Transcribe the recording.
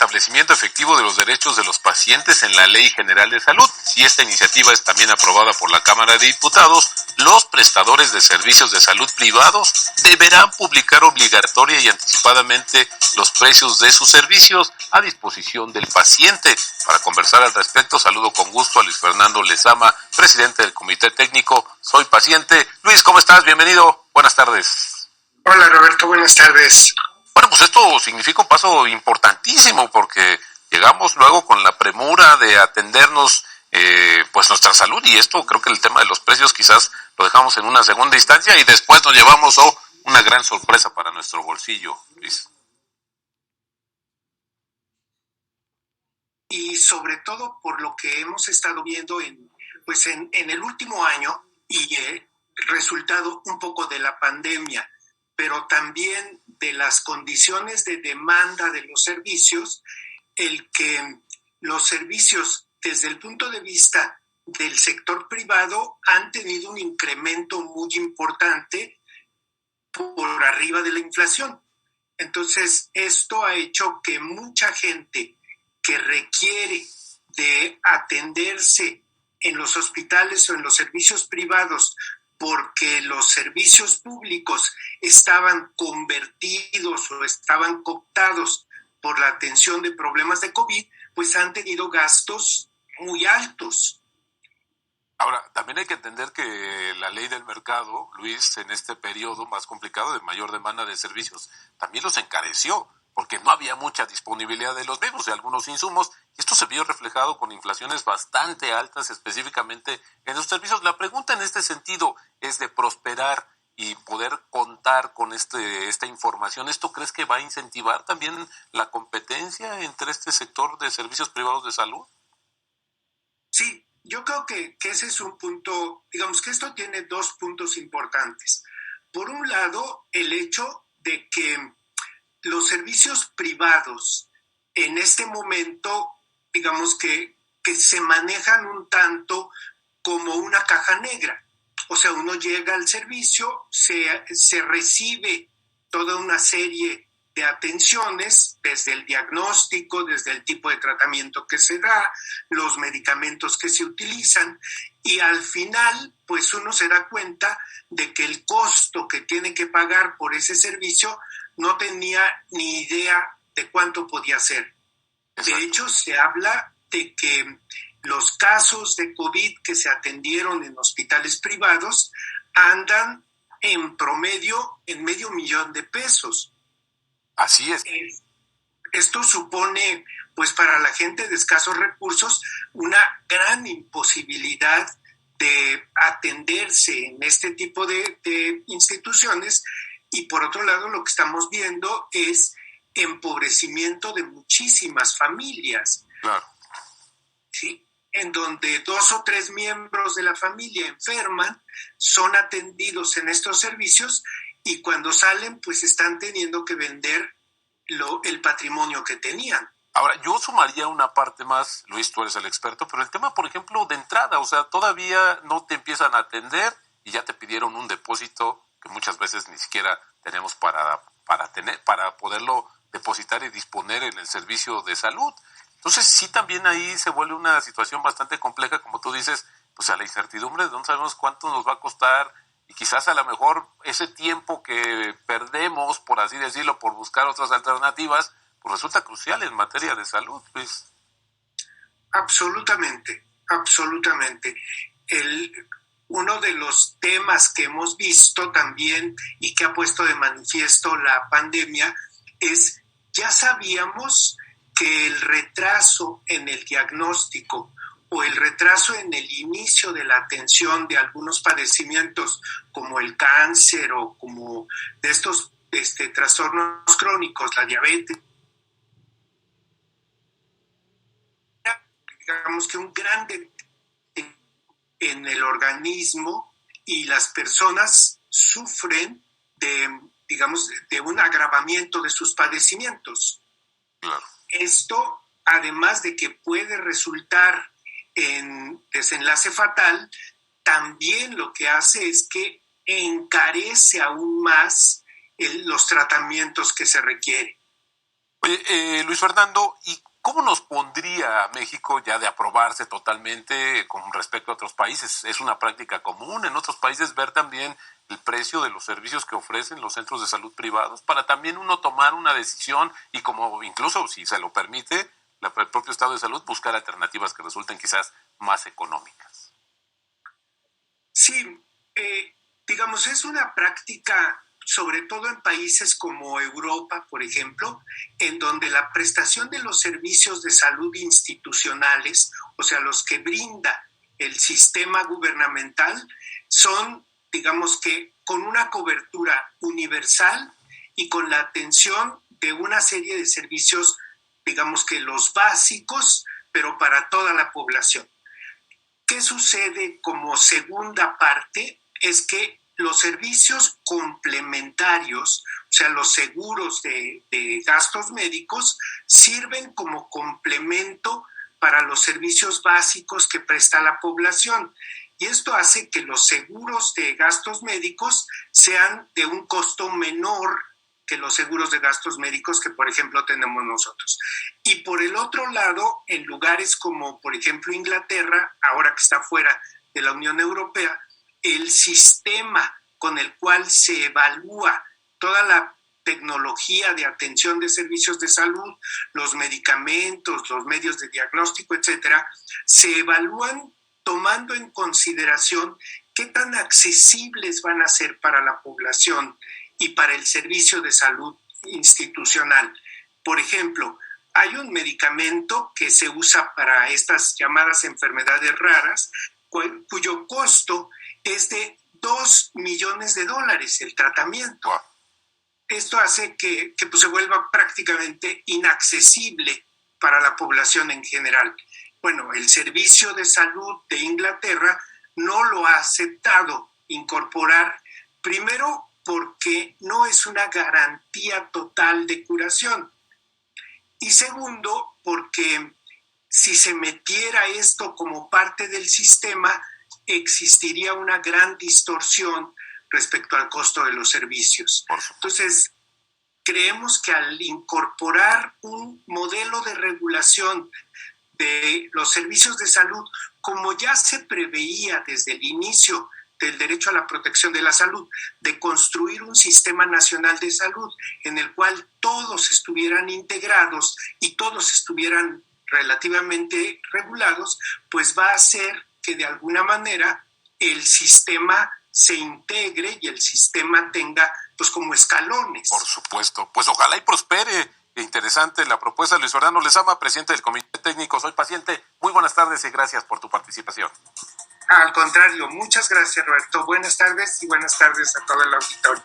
establecimiento efectivo de los derechos de los pacientes en la Ley General de Salud. Si esta iniciativa es también aprobada por la Cámara de Diputados, los prestadores de servicios de salud privados deberán publicar obligatoria y anticipadamente los precios de sus servicios a disposición del paciente. Para conversar al respecto, saludo con gusto a Luis Fernando Lezama, presidente del Comité Técnico Soy Paciente. Luis, ¿cómo estás? Bienvenido. Buenas tardes. Hola Roberto, buenas tardes. Bueno, pues esto significa un paso importantísimo porque llegamos luego con la premura de atendernos pues nuestra salud, y esto creo que el tema de los precios quizás lo dejamos en una segunda instancia y después nos llevamos una gran sorpresa para nuestro bolsillo, Luis. Y sobre todo por lo que hemos estado viendo en el último año y resultado un poco de la pandemia, pero también de las condiciones de demanda de los servicios, el que los servicios desde el punto de vista del sector privado han tenido un incremento muy importante por arriba de la inflación. Entonces, esto ha hecho que mucha gente que requiere de atenderse en los hospitales o en los servicios privados porque los servicios públicos estaban convertidos o estaban cooptados por la atención de problemas de COVID, pues han tenido gastos muy altos. Ahora, también hay que entender que la ley del mercado, Luis, en este periodo más complicado de mayor demanda de servicios, también los encareció, porque no había mucha disponibilidad de los mismos, de algunos insumos, y esto se vio reflejado con inflaciones bastante altas, específicamente en los servicios. La pregunta en este sentido es de prosperar y poder contar con esta información. ¿Esto crees que va a incentivar también la competencia entre este sector de servicios privados de salud? Sí, yo creo que ese es un punto, digamos que esto tiene dos puntos importantes. Por un lado, el hecho de que los servicios privados en este momento, digamos que se manejan un tanto como una caja negra. O sea, uno llega al servicio, se recibe toda una serie de atenciones, desde el diagnóstico, desde el tipo de tratamiento que se da, los medicamentos que se utilizan, y al final, pues uno se da cuenta de que el costo que tiene que pagar por ese servicio no tenía ni idea de cuánto podía ser. De hecho, se habla de que los casos de COVID que se atendieron en hospitales privados andan en promedio en $500,000. Así es. Esto supone, pues para la gente de escasos recursos, una gran imposibilidad de atenderse en este tipo de instituciones. Y por otro lado, lo que estamos viendo es empobrecimiento de muchísimas familias. Claro. ¿Sí? En donde 2 o 3 miembros de la familia enferman, son atendidos en estos servicios y cuando salen, pues están teniendo que vender el patrimonio que tenían. Ahora, yo sumaría una parte más, Luis, tú eres el experto, pero el tema, por ejemplo, de entrada, o sea, todavía no te empiezan a atender y ya te pidieron un depósito que muchas veces ni siquiera tenemos para poderlo depositar y disponer en el servicio de salud. Entonces, sí, también ahí se vuelve una situación bastante compleja, como tú dices, pues a la incertidumbre de no sabemos cuánto nos va a costar, y quizás a lo mejor ese tiempo que perdemos, por así decirlo, por buscar otras alternativas, pues resulta crucial en materia de salud, Luis. Absolutamente. Uno de los temas que hemos visto también y que ha puesto de manifiesto la pandemia es, ya sabíamos que el retraso en el diagnóstico o el retraso en el inicio de la atención de algunos padecimientos como el cáncer o como de estos trastornos crónicos, la diabetes, digamos que un gran en el organismo, y las personas sufren de un agravamiento de sus padecimientos. Claro. Esto, además de que puede resultar en desenlace fatal, también lo que hace es que encarece aún más los tratamientos que se requieren. Oye, Luis Fernando, ¿y cómo nos pondría México ya de aprobarse totalmente con respecto a otros países? ¿Es una práctica común en otros países ver también el precio de los servicios que ofrecen los centros de salud privados para también uno tomar una decisión y como incluso, si se lo permite, el propio estado de salud buscar alternativas que resulten quizás más económicas? Sí, digamos, es una práctica, sobre todo en países como Europa, por ejemplo, en donde la prestación de los servicios de salud institucionales, o sea, los que brinda el sistema gubernamental, son, digamos que, con una cobertura universal y con la atención de una serie de servicios, digamos que los básicos, pero para toda la población. ¿Qué sucede como segunda parte? Es que los servicios complementarios, o sea, los seguros de gastos médicos, sirven como complemento para los servicios básicos que presta la población. Y esto hace que los seguros de gastos médicos sean de un costo menor que los seguros de gastos médicos que, por ejemplo, tenemos nosotros. Y por el otro lado, en lugares como, por ejemplo, Inglaterra, ahora que está fuera de la Unión Europea, el sistema con el cual se evalúa toda la tecnología de atención de servicios de salud, los medicamentos, los medios de diagnóstico, etcétera, se evalúan tomando en consideración qué tan accesibles van a ser para la población y para el servicio de salud institucional. Por ejemplo, hay un medicamento que se usa para estas llamadas enfermedades raras, cuyo costo es de $2 millones el tratamiento. Wow. Esto hace que pues, se vuelva prácticamente inaccesible para la población en general. Bueno, el Servicio de Salud de Inglaterra no lo ha aceptado incorporar, primero porque no es una garantía total de curación. Y segundo, porque si se metiera esto como parte del sistema, existiría una gran distorsión respecto al costo de los servicios. Entonces, creemos que al incorporar un modelo de regulación de los servicios de salud, como ya se preveía desde el inicio del derecho a la protección de la salud, de construir un sistema nacional de salud en el cual todos estuvieran integrados y todos estuvieran relativamente regulados, pues va a hacer que de alguna manera el sistema se integre y el sistema tenga pues como escalones. Por supuesto, pues ojalá y prospere. Interesante la propuesta. Luis Fernando Lezama, presidente del Comité Técnico Soy Paciente. Muy buenas tardes y gracias por tu participación. Al contrario, muchas gracias, Roberto. Buenas tardes y buenas tardes a todo el auditorio.